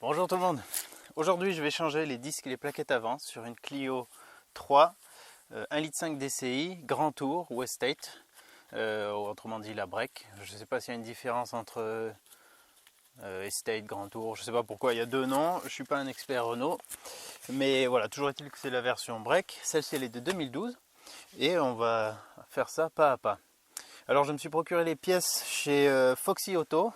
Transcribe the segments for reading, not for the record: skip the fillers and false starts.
Bonjour tout le monde. Aujourd'hui je vais changer les disques et les plaquettes avant sur une Clio 3 1,5 litre DCI Grand Tour ou Estate, autrement dit la break. Je ne sais pas s'il y a une différence entre Estate, Grand Tour, je ne sais pas pourquoi il y a deux noms, je ne suis pas un expert Renault. Mais voilà, toujours est-il que c'est la version break. Celle-ci elle est de 2012 et on va faire ça pas à pas. Alors je me suis procuré les pièces chez Foxy Auto,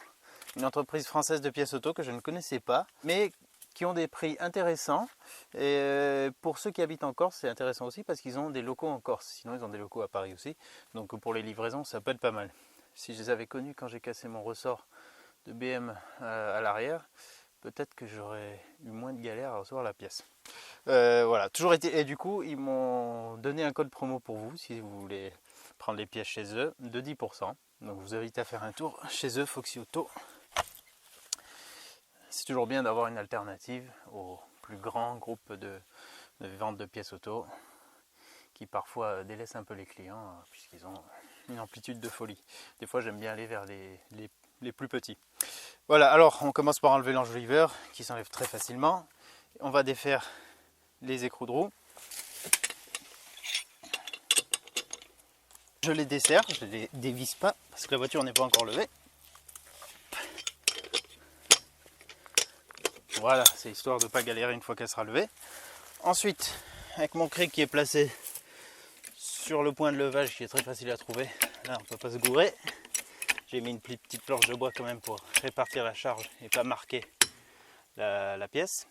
une entreprise française de pièces auto que je ne connaissais pas, mais qui ont des prix intéressants. Et pour ceux qui habitent en Corse, c'est intéressant aussi parce qu'ils ont des locaux en Corse. Sinon, ils ont des locaux à Paris aussi. Donc pour les livraisons, ça peut être pas mal. Si je les avais connus quand j'ai cassé mon ressort de BM à l'arrière, peut-être que j'aurais eu moins de galères à recevoir la pièce. Voilà, toujours été. Et du coup, ils m'ont donné un code promo pour vous si vous voulez prendre les pièces chez eux de 10%. Donc je vous invite à faire un tour chez eux, Foxy Auto. C'est toujours bien d'avoir une alternative au plus grand groupe de vente de pièces auto qui parfois délaissent un peu les clients puisqu'ils ont une amplitude de folie. Des fois j'aime bien aller vers les plus petits. Voilà, alors on commence par enlever l'enjoliveur qui s'enlève très facilement. On va défaire les écrous de roue. Je les desserre, je ne les dévisse pas parce que la voiture n'est pas encore levée. Voilà, c'est histoire de ne pas galérer une fois qu'elle sera levée. Ensuite, avec mon cric qui est placé sur le point de levage qui est très facile à trouver, là on ne peut pas se gourer. J'ai mis une petite planche de bois quand même pour répartir la charge et pas marquer la pièce.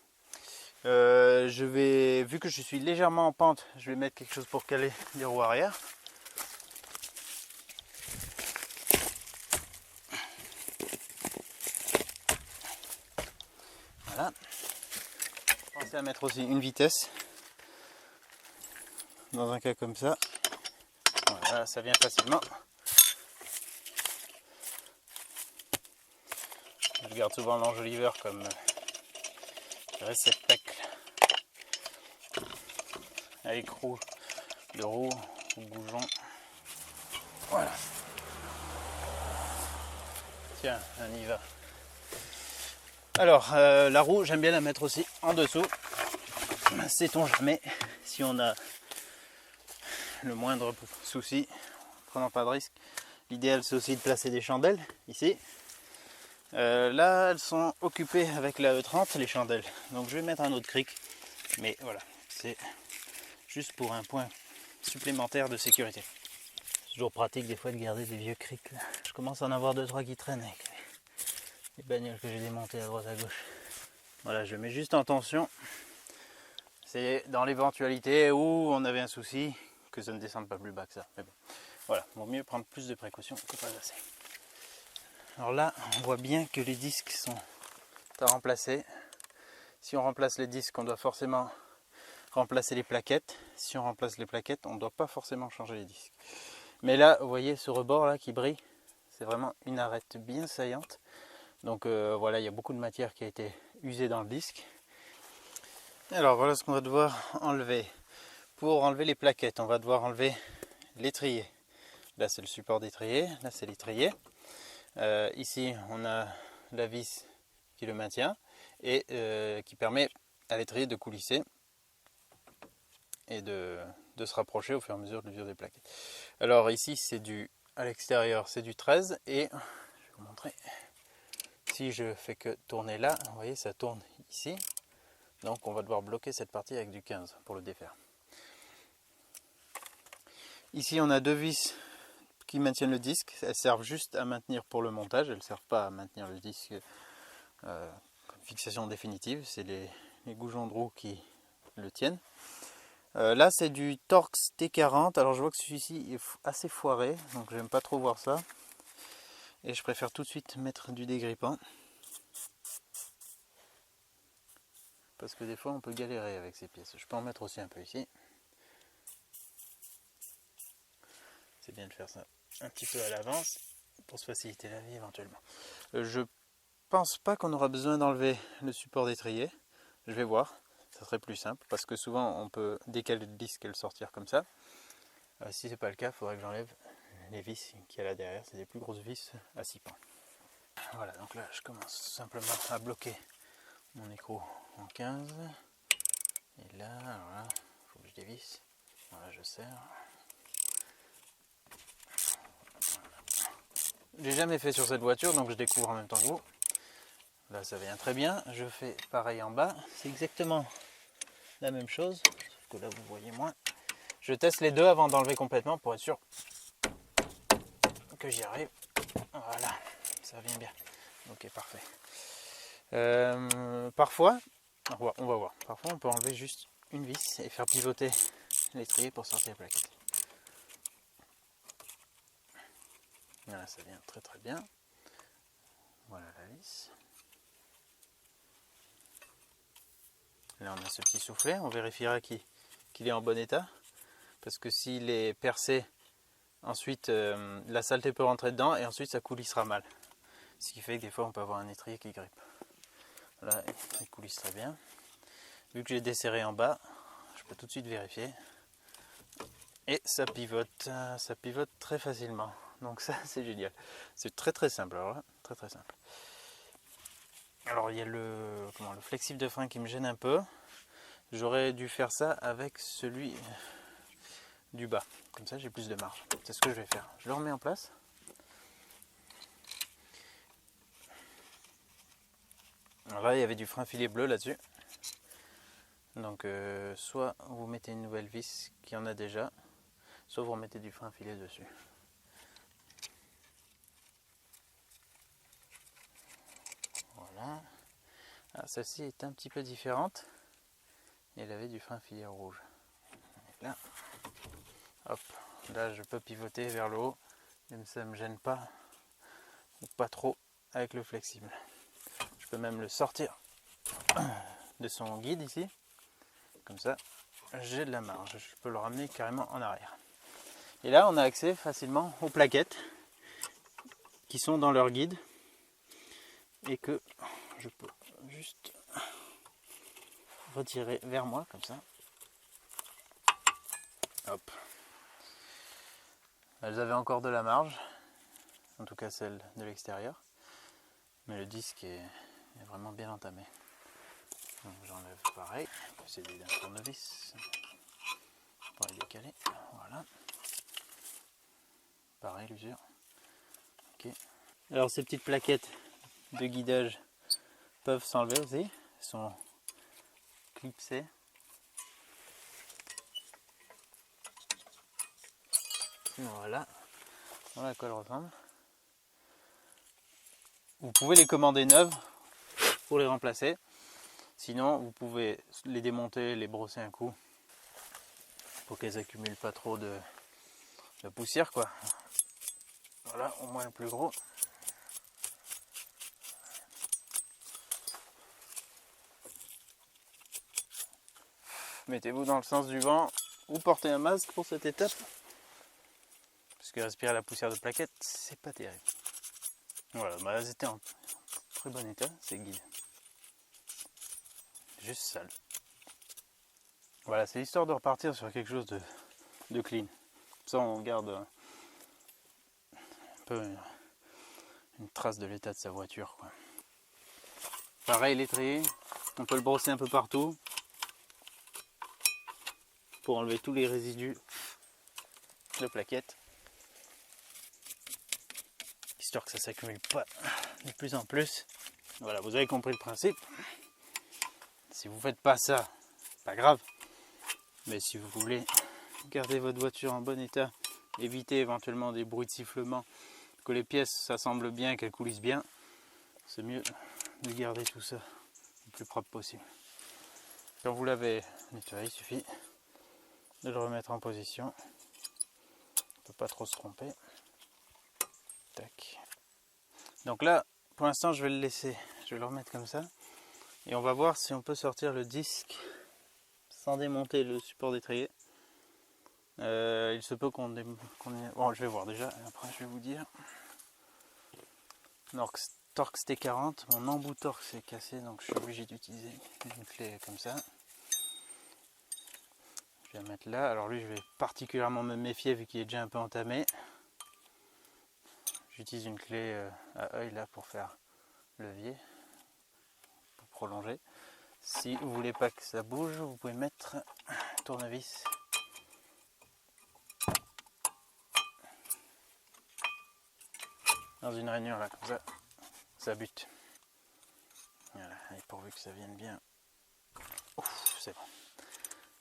Vu que je suis légèrement en pente, je vais mettre quelque chose pour caler les roues arrière. Voilà. Pensez à mettre aussi une vitesse dans un cas comme ça. Voilà, ça vient facilement. Je garde souvent l'enjoliveur comme réceptacle à écrou de roue ou goujon. Voilà. Tiens, on y va. Alors, la roue, j'aime bien la mettre aussi en dessous. Sait-on jamais si on a le moindre souci, en prenant pas de risque. L'idéal, c'est aussi de placer des chandelles ici. Là, elles sont occupées avec la E30, les chandelles. Donc, je vais mettre un autre cric. Mais voilà, c'est juste pour un point supplémentaire de sécurité. C'est toujours pratique des fois de garder des vieux crics. Là. Je commence à en avoir 2-3 qui traînent avec les bagnoles que j'ai démontées à droite à gauche. Voilà, je mets juste en tension. C'est dans l'éventualité où on avait un souci que ça ne descende pas plus bas que ça. Mais bon, voilà, vaut mieux prendre plus de précautions que pas assez. Alors là, on voit bien que les disques sont à remplacer. Si on remplace les disques, on doit forcément remplacer les plaquettes. Si on remplace les plaquettes, on ne doit pas forcément changer les disques. Mais là, vous voyez ce rebord là qui brille, c'est vraiment une arête bien saillante. Donc voilà, il y a beaucoup de matière qui a été usée dans le disque. Alors voilà ce qu'on va devoir enlever. Pour enlever les plaquettes, on va devoir enlever l'étrier. Là c'est le support d'étrier, là c'est l'étrier. Ici on a la vis qui le maintient et qui permet à l'étrier de coulisser et de se rapprocher au fur et à mesure de l'usure des plaquettes. Alors ici c'est à l'extérieur c'est du 13 et je vais vous montrer. Si je fais que tourner là, vous voyez ça tourne ici. Donc on va devoir bloquer cette partie avec du 15 pour le défaire. Ici on a deux vis qui maintiennent le disque. Elles servent juste à maintenir pour le montage. Elles ne servent pas à maintenir le disque comme fixation définitive. C'est les goujons de roue qui le tiennent. Là c'est du Torx T40. Alors je vois que celui-ci est assez foiré. Donc j'aime pas trop voir ça. Et je préfère tout de suite mettre du dégrippant. Parce que des fois on peut galérer avec ces pièces. Je peux en mettre aussi un peu ici. C'est bien de faire ça un petit peu à l'avance pour se faciliter la vie éventuellement. Je pense pas qu'on aura besoin d'enlever le support d'étrier. Je vais voir, ça serait plus simple parce que souvent on peut décaler le disque et le sortir comme ça. Si c'est pas le cas, il faudrait que j'enlève les vis qu'il y a là derrière. C'est des plus grosses vis à 6 pans. Voilà, donc là je commence simplement à bloquer mon écrou en 15. Et là, voilà, il faut que je dévisse. Voilà, je serre. J'ai jamais fait sur cette voiture, donc je découvre en même temps que vous. Là, ça vient très bien. Je fais pareil en bas. C'est exactement la même chose, sauf que là, vous voyez moins. Je teste les deux avant d'enlever complètement pour être sûr que j'y arrive. Voilà, ça vient bien. Ok, parfait. Parfois, on va voir. Parfois, on peut enlever juste une vis et faire pivoter l'étrier pour sortir la plaquette. Voilà, ça vient très très bien. Voilà la vis. Là, on a ce petit soufflet. On vérifiera qu'il est en bon état. Parce que s'il est percé, ensuite la saleté peut rentrer dedans et ensuite ça coulissera mal. Ce qui fait que des fois, on peut avoir un étrier qui grippe. Là, il coulisse très bien. Vu que j'ai desserré en bas, je peux tout de suite vérifier. Et ça pivote très facilement. Donc ça, c'est génial. C'est très très simple. Alors là, très très simple. Alors il y a le flexible de frein qui me gêne un peu. J'aurais dû faire ça avec celui du bas. Comme ça, j'ai plus de marge. C'est ce que je vais faire. Je le remets en place. Alors là, il y avait du frein filet bleu là-dessus. Donc soit vous mettez une nouvelle vis qui en a déjà, soit vous remettez du frein filet dessus. Voilà. Ah, celle-ci est un petit peu différente. Elle avait du frein filet rouge. Et là, hop, là je peux pivoter vers le haut, même ça ne me gêne pas, ou pas trop avec le flexible. Je peux même le sortir de son guide ici. Comme ça, j'ai de la marge. Je peux le ramener carrément en arrière. Et là, on a accès facilement aux plaquettes qui sont dans leur guide et que je peux juste retirer vers moi comme ça. Hop. Elles avaient encore de la marge, en tout cas celle de l'extérieur, mais le disque est vraiment bien entamé. Donc j'enlève pareil, on peut s'aider d'un tournevis pour les décaler. Voilà. Pareil l'usure. Ok. Alors ces petites plaquettes de guidage peuvent s'enlever aussi. Elles sont clipsées. Voilà. Voilà à quoi elles ressemblent. Vous pouvez les commander neuves pour les remplacer. Sinon, vous pouvez les démonter, les brosser un coup pour qu'elles accumulent pas trop de poussière, quoi. Voilà, au moins le plus gros. Mettez-vous dans le sens du vent ou portez un masque pour cette étape. Parce que respirer la poussière de plaquettes, c'est pas terrible. Voilà, bah elles étaient en très bon état, ces guides. Juste sale. Voilà, c'est histoire de repartir sur quelque chose de clean. Ça, on garde un peu une trace de l'état de sa voiture, quoi. Pareil, l'étrier, on peut le brosser un peu partout pour enlever tous les résidus de plaquettes, histoire que ça s'accumule pas de plus en plus. Voilà, vous avez compris le principe. Si vous faites pas ça, pas grave, mais si vous voulez garder votre voiture en bon état, éviter éventuellement des bruits de sifflement, que les pièces s'assemblent bien, qu'elles coulissent bien, c'est mieux de garder tout ça le plus propre possible. Quand vous l'avez nettoyé, il suffit de le remettre en position. On ne peut pas trop se tromper. Tac. Donc là, pour l'instant, je vais le laisser. Je vais le remettre comme ça. Et on va voir si on peut sortir le disque sans démonter le support d'étrier. Il se peut qu'on bon, je vais voir déjà, et après je vais vous dire. Torx T40, mon embout Torx est cassé, donc je suis obligé d'utiliser une clé comme ça. Je vais la mettre là. Alors lui, je vais particulièrement me méfier vu qu'il est déjà un peu entamé. J'utilise une clé à œil là pour faire levier, pour prolongé. Si vous voulez pas que ça bouge, vous pouvez mettre un tournevis dans une rainure là, comme ça bute. Voilà, et pourvu que ça vienne bien. Ouf, c'est bon.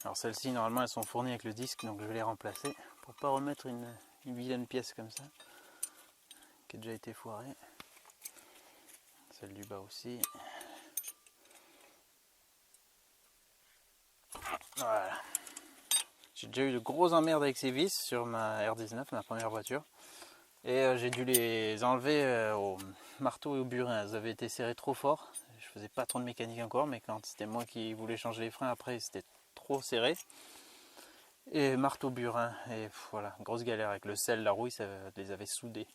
Alors celles-ci normalement elles sont fournies avec le disque, donc je vais les remplacer pour pas remettre une vilaine pièce comme ça qui a déjà été foirée. Celle du bas aussi. Voilà. J'ai déjà eu de grosses emmerdes avec ces vis sur ma R19, ma première voiture. Et j'ai dû les enlever au marteau et au burin. Elles avaient été serrées trop fort. Je faisais pas trop de mécanique encore, mais quand c'était moi qui voulais changer les freins, après c'était trop serré. Et marteau burin. Et voilà, grosse galère avec le sel, la rouille, ça les avait soudés.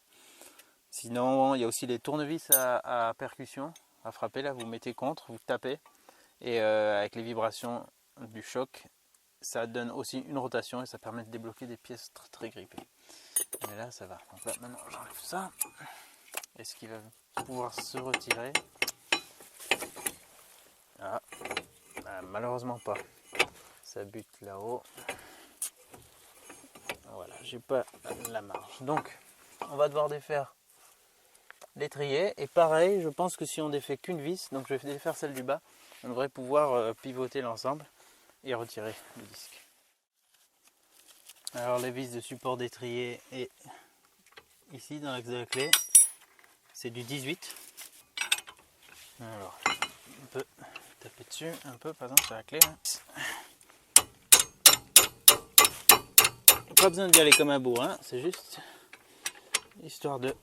Sinon, il y a aussi les tournevis à percussion, à frapper. Là, vous mettez contre, vous tapez. Et avec les vibrations du choc, ça donne aussi une rotation et ça permet de débloquer des pièces très, très grippées. Mais là, ça va. Donc là, maintenant, j'enlève ça. Est-ce qu'il va pouvoir se retirer? Ah, malheureusement pas. Ça bute là-haut. Voilà, j'ai pas la marge. Donc, on va devoir défaire l'étrier. Et pareil, je pense que si on défait qu'une vis, donc je vais défaire celle du bas, on devrait pouvoir pivoter l'ensemble et retirer le disque. Alors les vis de support d'étrier est ici dans l'axe de la clé, c'est du 18. Alors on peut taper dessus un peu par exemple sur la clé. Pas besoin d'y aller comme un bourrin, c'est juste histoire de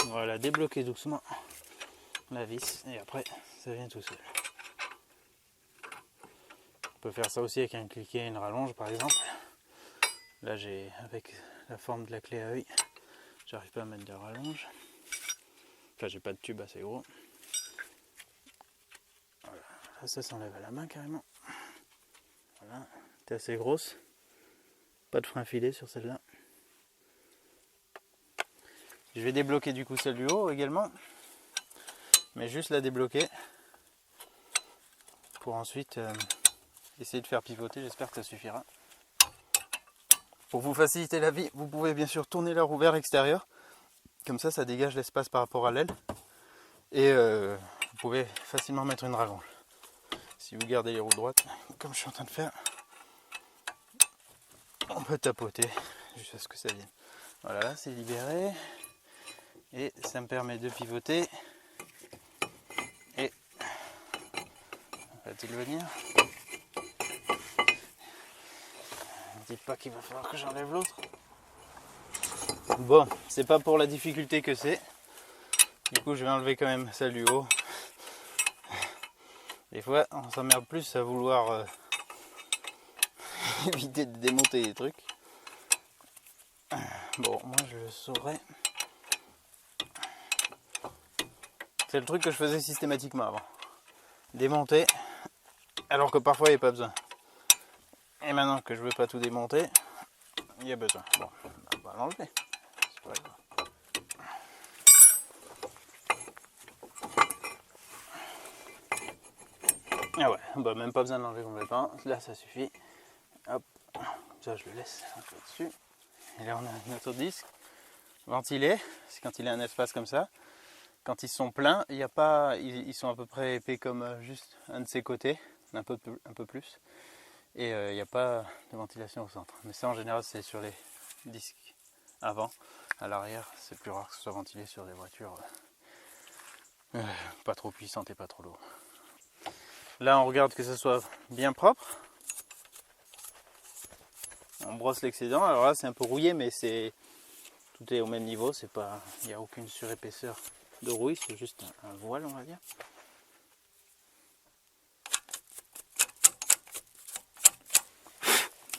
voilà, débloquer doucement la vis et après ça vient tout seul. On peut faire ça aussi avec un cliquet et une rallonge par exemple. Là j'ai avec la forme de la clé à œil, j'arrive pas à mettre de rallonge. Enfin j'ai pas de tube assez gros. Voilà. Là ça s'enlève à la main carrément. Voilà, c'est assez grosse. Pas de frein filé sur celle-là. Je vais débloquer du coup celle du haut également. Mais juste la débloquer. Pour ensuite essayer de faire pivoter, j'espère que ça suffira. Pour vous faciliter la vie, vous pouvez bien sûr tourner la roue vers l'extérieur. Comme ça, ça dégage l'espace par rapport à l'aile. Et vous pouvez facilement mettre une rallonge. Si vous gardez les roues droites, comme je suis en train de faire, on peut tapoter jusqu'à ce que ça vienne. Voilà, là c'est libéré. Et ça me permet de pivoter. Et va-t-il venir? Ne dites pas qu'il va falloir que j'enlève l'autre. Bon, c'est pas pour la difficulté que c'est. Du coup, je vais enlever quand même celle du haut. Des fois, on s'emmerde plus à vouloir éviter de démonter les trucs. Bon, moi je le saurais. C'est le truc que je faisais systématiquement avant. Démonter, alors que parfois il n'y a pas besoin. Et maintenant que je veux pas tout démonter, il y a besoin. Bon, on va l'enlever. C'est pas grave. Ah ouais, bah même pas besoin d'enlever complètement. Là ça suffit. Hop, comme ça je le laisse un peu dessus. Et là on a notre disque ventilé. C'est quand il y a un espace comme ça. Quand ils sont pleins, il y a pas, ils sont à peu près épais comme juste un de ces côtés, un peu plus. Et il n'y a pas de ventilation au centre. Mais ça en général c'est sur les disques avant. À l'arrière c'est plus rare que ce soit ventilé sur des voitures pas trop puissantes et pas trop lourdes. Là on regarde que ce soit bien propre. On brosse l'excédent. Alors là c'est un peu rouillé mais tout est au même niveau. Il n'y a aucune surépaisseur de rouille, c'est juste un voile on va dire.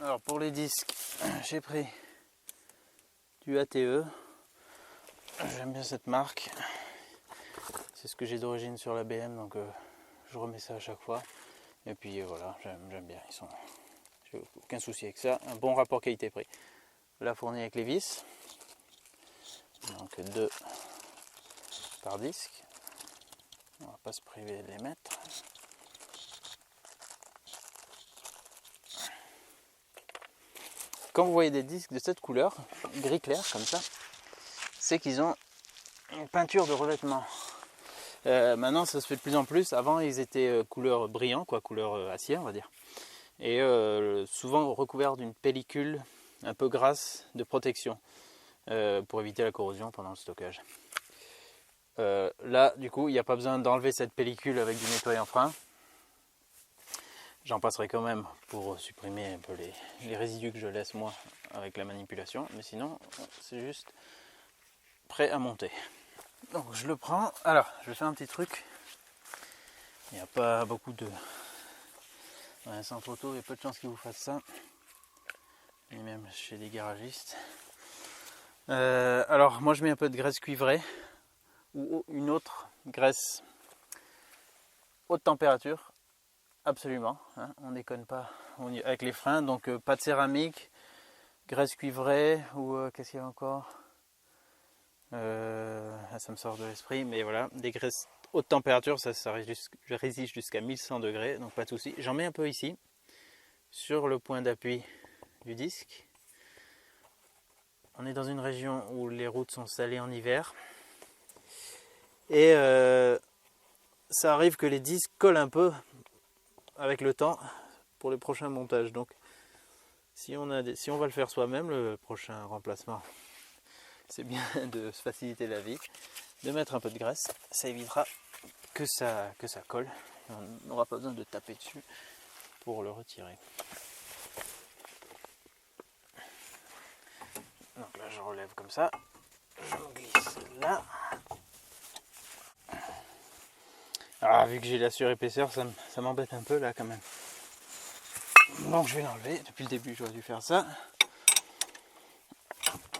Alors pour les disques, j'ai pris du ATE. J'aime bien cette marque. C'est ce que j'ai d'origine sur la BM, donc je remets ça à chaque fois. Et puis voilà, j'aime bien. J'ai aucun souci avec ça. Un bon rapport qualité-prix. Là fourni avec les vis. Donc 2 par disque. On va pas se priver de les mettre. Quand vous voyez des disques de cette couleur, gris clair comme ça, c'est qu'ils ont une peinture de revêtement. Maintenant ça se fait de plus en plus. Avant ils étaient couleur brillant, quoi, couleur acier on va dire. Et souvent recouverts d'une pellicule un peu grasse de protection pour éviter la corrosion pendant le stockage. Là du coup il n'y a pas besoin d'enlever cette pellicule avec du nettoyant frein. J'en passerai quand même pour supprimer un peu les résidus que je laisse moi avec la manipulation, mais sinon c'est juste prêt à monter. Donc je le prends. Alors je vais faire un petit truc. Il n'y a pas beaucoup de... Dans un centre auto, il y a peu de chances qu'ils vous fassent ça. Et même chez les garagistes. Alors moi je mets un peu de graisse cuivrée ou une autre graisse haute température. Absolument, hein, on ne déconne pas avec les freins. Donc pas de céramique, graisse cuivrée ou qu'est-ce qu'il y a encore, ça me sort de l'esprit, mais voilà, des graisses haute température, ça résiste jusqu'à 1100 degrés, donc pas de souci. J'en mets un peu ici, sur le point d'appui du disque. On est dans une région où les routes sont salées en hiver. Et ça arrive que les disques collent un peu avec le temps pour les prochains montages. Donc si on va le faire soi-même, le prochain remplacement, c'est bien de se faciliter la vie, de mettre un peu de graisse. Ça évitera que ça colle. On n'aura pas besoin de taper dessus pour le retirer. Donc là je relève comme ça, je me glisse là. Ah, vu que j'ai la surépaisseur, ça m'embête un peu là quand même. Donc je vais l'enlever. Depuis le début j'aurais dû faire ça.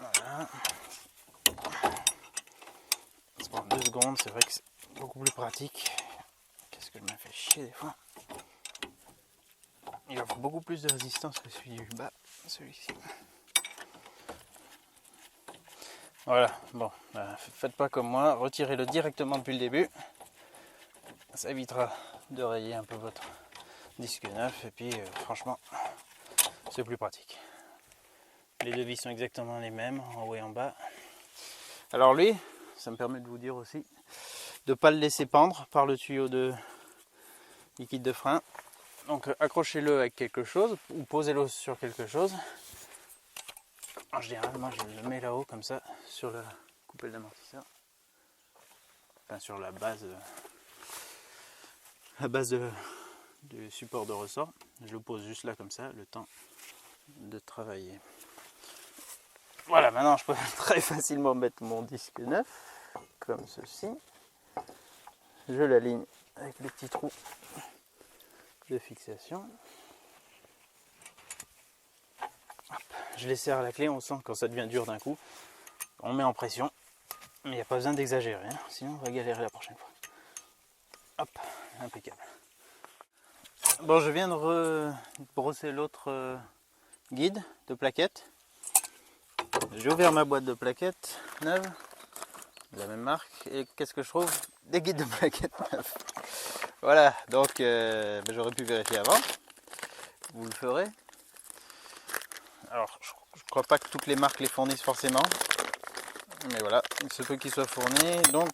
Voilà. Ça prend 2 secondes, c'est vrai que c'est beaucoup plus pratique. Qu'est-ce que je me fais chier des fois. Il offre beaucoup plus de résistance que celui du bas, celui-ci. Voilà, bon, faites pas comme moi, retirez-le directement depuis le début. Ça évitera de rayer un peu votre disque neuf et puis franchement, c'est plus pratique. Les deux vis sont exactement les mêmes, en haut et en bas. Alors lui, ça me permet de vous dire aussi de ne pas le laisser pendre par le tuyau de liquide de frein. Donc accrochez-le avec quelque chose ou posez-le sur quelque chose. En général, moi je le mets là-haut comme ça, sur la coupelle d'amortisseur. Enfin sur la base du support de ressort. Je le pose juste là comme ça, le temps de travailler. Voilà, maintenant je peux très facilement mettre mon disque neuf, comme ceci. Je l'aligne avec le petit trou de fixation. Hop, je les serre à la clé, on sent quand ça devient dur d'un coup. On met en pression, mais il n'y a pas besoin d'exagérer, hein, sinon on va galérer la prochaine fois. Hop, impeccable. Bon, je viens de brosser l'autre guide de plaquettes. J'ai ouvert ma boîte de plaquettes neuve, de la même marque, et qu'est-ce que je trouve? Des guides de plaquettes neuves. Voilà, donc j'aurais pu vérifier avant. Vous le ferez. Alors, je crois pas que toutes les marques les fournissent forcément, mais voilà, il se peut qu'ils soient fournis, donc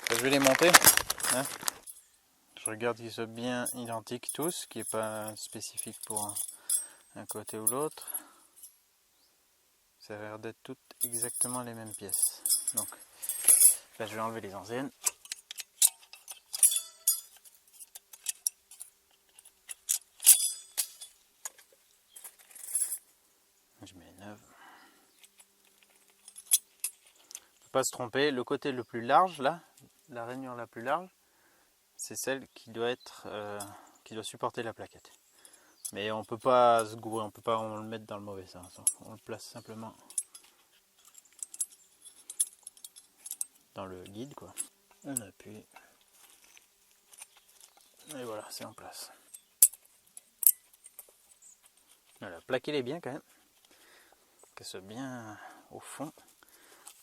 je vais les monter. Hein. Je regarde qu'ils soient bien identiques tous, qu'il n'y ait pas spécifique pour un côté ou l'autre. Ça a l'air d'être toutes exactement les mêmes pièces. Donc là je vais enlever les anciennes. Je mets 9. Faut pas se tromper, le côté le plus large là, la rainure la plus large, c'est celle qui doit être qui doit supporter la plaquette. Mais on peut pas se gourer, on le mettre dans le mauvais sens. On le place simplement dans le guide quoi. On appuie. Et voilà, c'est en place. Voilà, plaquez-les bien quand même. Qu'elles soient bien au fond.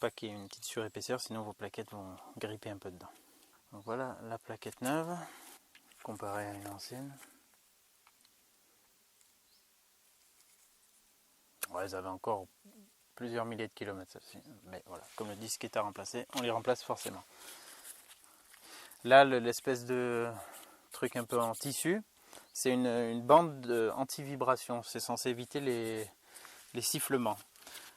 pas qu'il y ait une petite surépaisseur, sinon vos plaquettes vont gripper un peu dedans. Donc voilà la plaquette neuve, comparée à une ancienne. Ouais, elles avaient encore plusieurs milliers de kilomètres celle-ci, mais voilà, comme le disque est à remplacer, on les remplace forcément. Là, l'espèce de truc un peu en tissu, c'est une bande anti-vibration, c'est censé éviter les sifflements.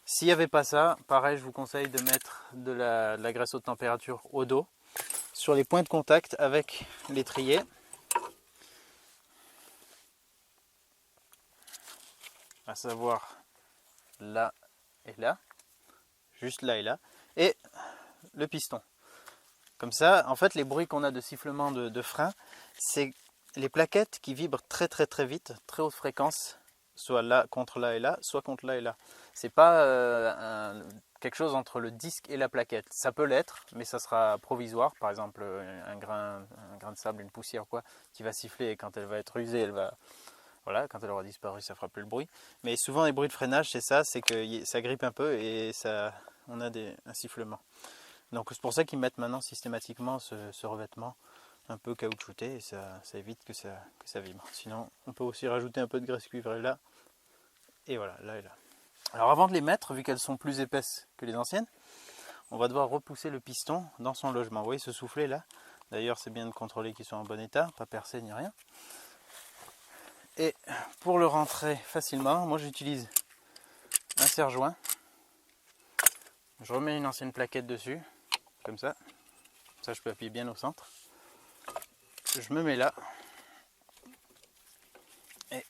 S'il n'y avait pas ça, pareil, je vous conseille de mettre de la graisse haute température au dos, sur les points de contact avec l'étrier. À savoir là et là, juste là et là, et le piston. Comme ça, en fait, les bruits qu'on a de sifflement de frein, c'est les plaquettes qui vibrent très très très vite, très haute fréquence, soit là contre là et là, soit contre là et là. C'est pas quelque chose entre le disque et la plaquette. Ça peut l'être, mais ça sera provisoire. Par exemple, un grain de sable, une poussière quoi, qui va siffler et quand elle va être usée, elle va... Voilà, quand elle aura disparu, ça fera plus le bruit. Mais souvent, les bruits de freinage, c'est ça, c'est que ça grippe un peu et on a un sifflement. Donc c'est pour ça qu'ils mettent maintenant systématiquement ce revêtement un peu caoutchouté et ça évite que ça vibre. Sinon, on peut aussi rajouter un peu de graisse cuivrée là, et voilà, là et là. Alors avant de les mettre, vu qu'elles sont plus épaisses que les anciennes, on va devoir repousser le piston dans son logement. Vous voyez ce soufflet là? D'ailleurs, c'est bien de contrôler qu'ils soient en bon état, pas percés ni rien. Et pour le rentrer facilement, moi j'utilise un serre-joint. Je remets une ancienne plaquette dessus, comme ça. Ça, je peux appuyer bien au centre. Je me mets là. Et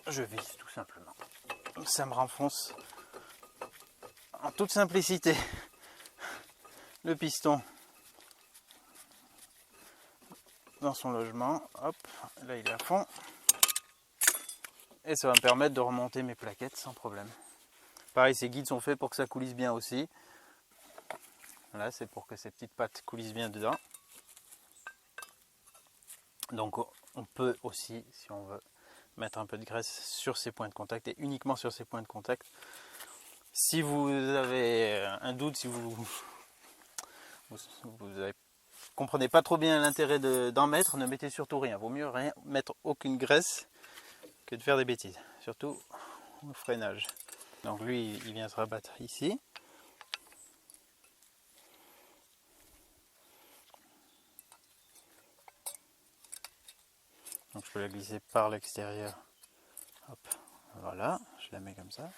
je visse tout simplement. Ça me renfonce en toute simplicité le piston dans son logement. Hop, là il est à fond. Et ça va me permettre de remonter mes plaquettes sans problème. Pareil, ces guides sont faits pour que ça coulisse bien aussi. Voilà, c'est pour que ces petites pattes coulissent bien dedans. Donc on peut aussi, si on veut, mettre un peu de graisse sur ces points de contact et uniquement sur ces points de contact. Si vous avez un doute, si vous comprenez pas trop bien l'intérêt d'en mettre, ne mettez surtout rien. Vaut mieux rien mettre aucune graisse que de faire des bêtises, surtout au freinage. Donc lui, il vient se rabattre ici. Donc je peux la glisser par l'extérieur. Hop, voilà, je la mets comme ça.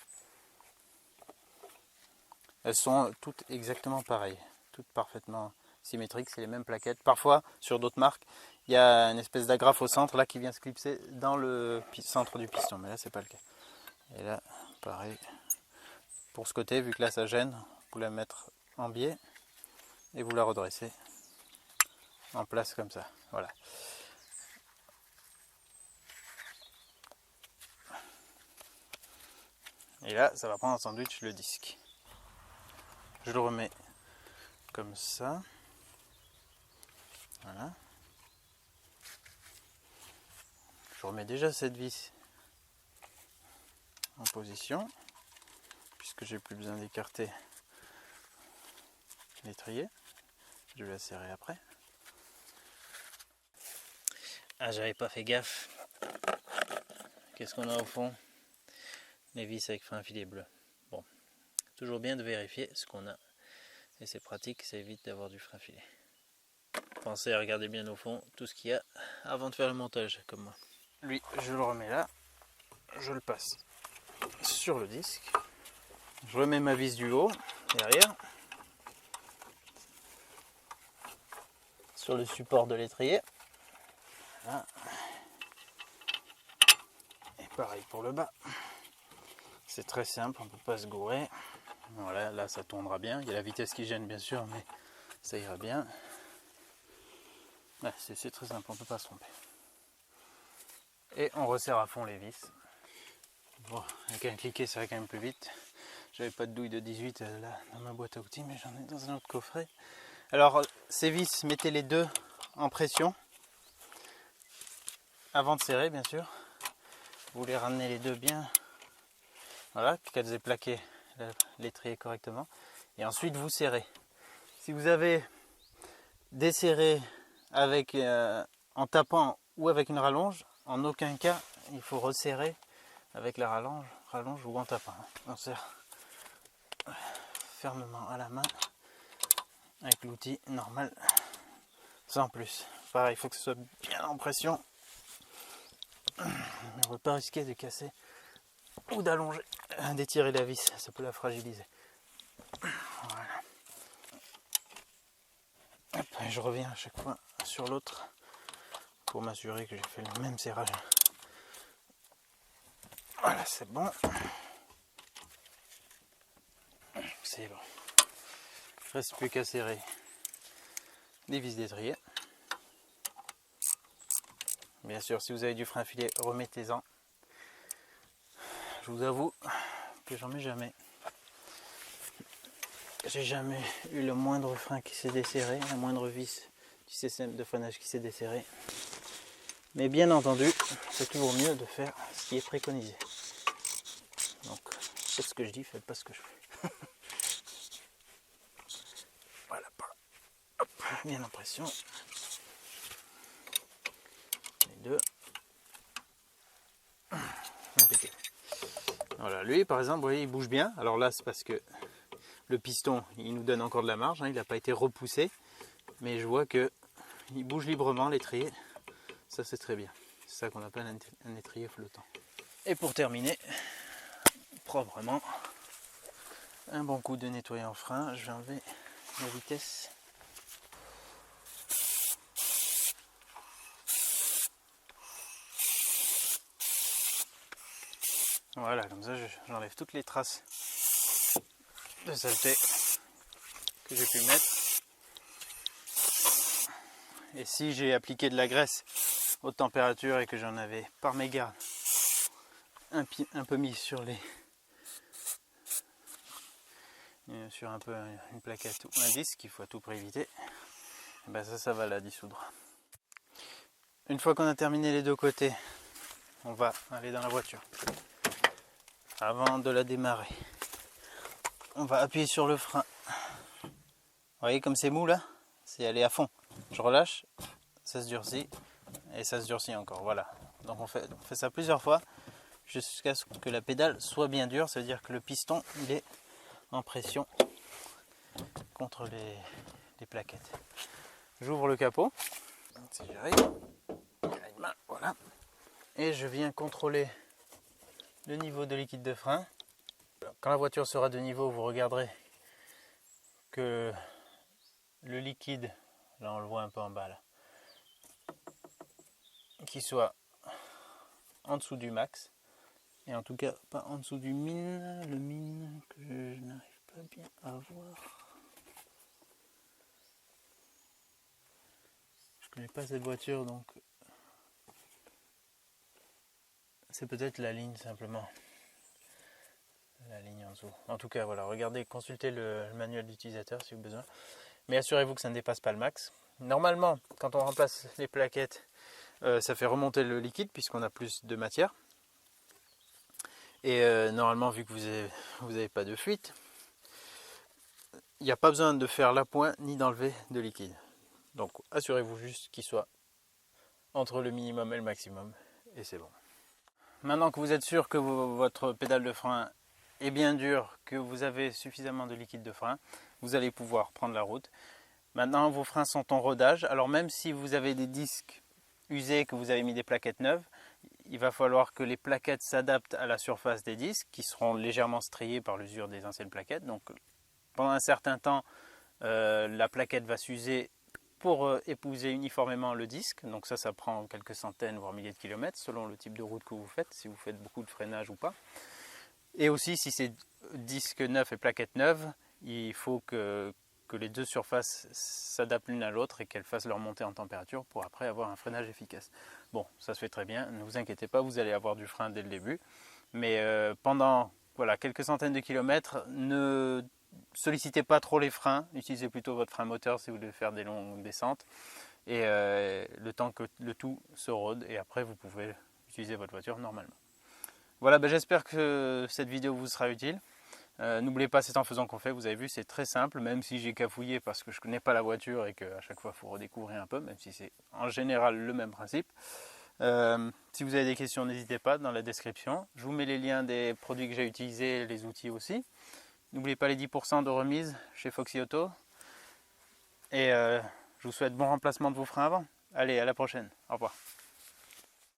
Elles sont toutes exactement pareilles, toutes parfaitement symétriques, c'est les mêmes plaquettes. Parfois, sur d'autres marques, il y a une espèce d'agrafe au centre là qui vient se clipser dans le centre du piston, mais là c'est pas le cas. Et là, pareil. Pour ce côté, vu que là ça gêne, vous la mettre en biais et vous la redressez en place comme ça. Voilà. Et là, ça va prendre en sandwich le disque. Je le remets comme ça. Voilà. Je remets déjà cette vis en position, puisque j'ai plus besoin d'écarter l'étrier. Je vais la serrer après. Ah, j'avais pas fait gaffe. Qu'est-ce qu'on a au fond? Les vis avec fin filet bleu. Bon, toujours bien de vérifier ce qu'on a. Et c'est pratique, ça évite d'avoir du frein filet. Pensez à regarder bien au fond tout ce qu'il y a avant de faire le montage, comme moi. Lui, je le remets là. Je le passe sur le disque. Je remets ma vis du haut, derrière. Sur le support de l'étrier. Voilà. Et pareil pour le bas. C'est très simple, on ne peut pas se gourer. Voilà, là ça tournera bien. Il y a la vitesse qui gêne bien sûr, mais ça ira bien. Ouais, c'est très simple, on ne peut pas se tromper. Et on resserre à fond les vis. Bon, avec un cliquet ça va quand même plus vite. J'avais pas de douille de 18 là dans ma boîte à outils, mais j'en ai dans un autre coffret. Alors ces vis, mettez les deux en pression. Avant de serrer bien sûr. Vous les ramenez les deux bien. Voilà, qu'elles aient plaqué l'étrier correctement. Et ensuite vous serrez. Si vous avez desserré avec, en tapant ou avec une rallonge, en aucun cas il faut resserrer avec la rallonge ou en tapant. On serre fermement à la main avec l'outil normal, sans plus. Pareil, il faut que ce soit bien en pression. On ne veut pas risquer de casser ou d'allonger, d'étirer la vis, ça peut la fragiliser. Voilà. Hop, je reviens à chaque fois sur l'autre pour m'assurer que j'ai fait le même serrage. Voilà, c'est bon. C'est bon. Il ne reste plus qu'à serrer les vis d'étrier. Bien sûr, si vous avez du frein filet, remettez-en. Je vous avoue que j'en mets jamais. J'ai jamais eu le moindre frein qui s'est desserré, la moindre vis du système de freinage qui s'est desserré. Mais bien entendu, c'est toujours mieux de faire ce qui est préconisé. Donc, faites ce que je dis, faites pas ce que je fais. Voilà, hop, bien en pression. Les deux. Impeccable. Voilà, lui par exemple, vous voyez, il bouge bien. Alors là, c'est parce que le piston, il nous donne encore de la marge, hein, il n'a pas été repoussé. Mais je vois que il bouge librement l'étrier. Ça, c'est très bien. C'est ça qu'on appelle un étrier flottant. Et pour terminer, proprement, un bon coup de nettoyant frein. Je vais enlever la vitesse. Voilà, comme ça j'enlève toutes les traces de saleté que j'ai pu mettre. Et si j'ai appliqué de la graisse haute température et que j'en avais par mégarde un peu mis sur un peu une plaquette ou un disque, qu'il faut à tout prix éviter, et ben ça va la dissoudre. Une fois qu'on a terminé les deux côtés, on va aller dans la voiture. Avant de la démarrer, on va appuyer sur le frein. Vous voyez comme c'est mou là, c'est aller à fond. Je relâche, ça se durcit et ça se durcit encore. Voilà. Donc on fait ça plusieurs fois jusqu'à ce que la pédale soit bien dure. Ça veut dire que le piston il est en pression contre les plaquettes. J'ouvre le capot. Si j'arrive, voilà. Et je viens contrôler le niveau de liquide de frein. Quand la voiture sera de niveau, vous regarderez que le liquide, là on le voit un peu en bas là, qui soit en dessous du max, et en tout cas pas en dessous du min, le min que je n'arrive pas bien à voir. Je connais pas cette voiture, donc c'est peut-être la ligne simplement. La ligne en dessous. En tout cas, voilà, regardez, consultez le manuel d'utilisateur si vous avez besoin. Mais assurez-vous que ça ne dépasse pas le max. Normalement, quand on remplace les plaquettes, ça fait remonter le liquide puisqu'on a plus de matière. Et normalement, vu que vous n'avez pas de fuite, il n'y a pas besoin de faire l'appoint ni d'enlever de liquide. Donc assurez-vous juste qu'il soit entre le minimum et le maximum. Et c'est bon. Maintenant que vous êtes sûr que votre pédale de frein est bien dure, que vous avez suffisamment de liquide de frein, vous allez pouvoir prendre la route. Maintenant, vos freins sont en rodage. Alors même si vous avez des disques usés, que vous avez mis des plaquettes neuves, il va falloir que les plaquettes s'adaptent à la surface des disques, qui seront légèrement striées par l'usure des anciennes plaquettes. Donc pendant un certain temps, la plaquette va s'user pour épouser uniformément le disque. Donc ça prend quelques centaines voire milliers de kilomètres selon le type de route que vous faites, si vous faites beaucoup de freinage ou pas. Et aussi, si c'est disque neuf et plaquette neuve, il faut que les deux surfaces s'adaptent l'une à l'autre et qu'elles fassent leur montée en température pour après avoir un freinage efficace. Bon, ça se fait très bien, ne vous inquiétez pas, vous allez avoir du frein dès le début. Mais pendant quelques centaines de kilomètres, ne sollicitez pas trop les freins, utilisez plutôt votre frein moteur si vous voulez faire des longues descentes. Et le temps que le tout se rôde, et après vous pouvez utiliser votre voiture normalement. Voilà, j'espère que cette vidéo vous sera utile. N'oubliez pas, c'est en faisant qu'on fait, vous avez vu, c'est très simple, même si j'ai cafouillé parce que je ne connais pas la voiture et qu'à chaque fois il faut redécouvrir un peu, même si c'est en général le même principe. Si vous avez des questions, n'hésitez pas dans la description. Je vous mets les liens des produits que j'ai utilisés, les outils aussi. N'oubliez pas les 10% de remise chez Foxy Auto. Et je vous souhaite bon remplacement de vos freins avant. Allez, à la prochaine. Au revoir.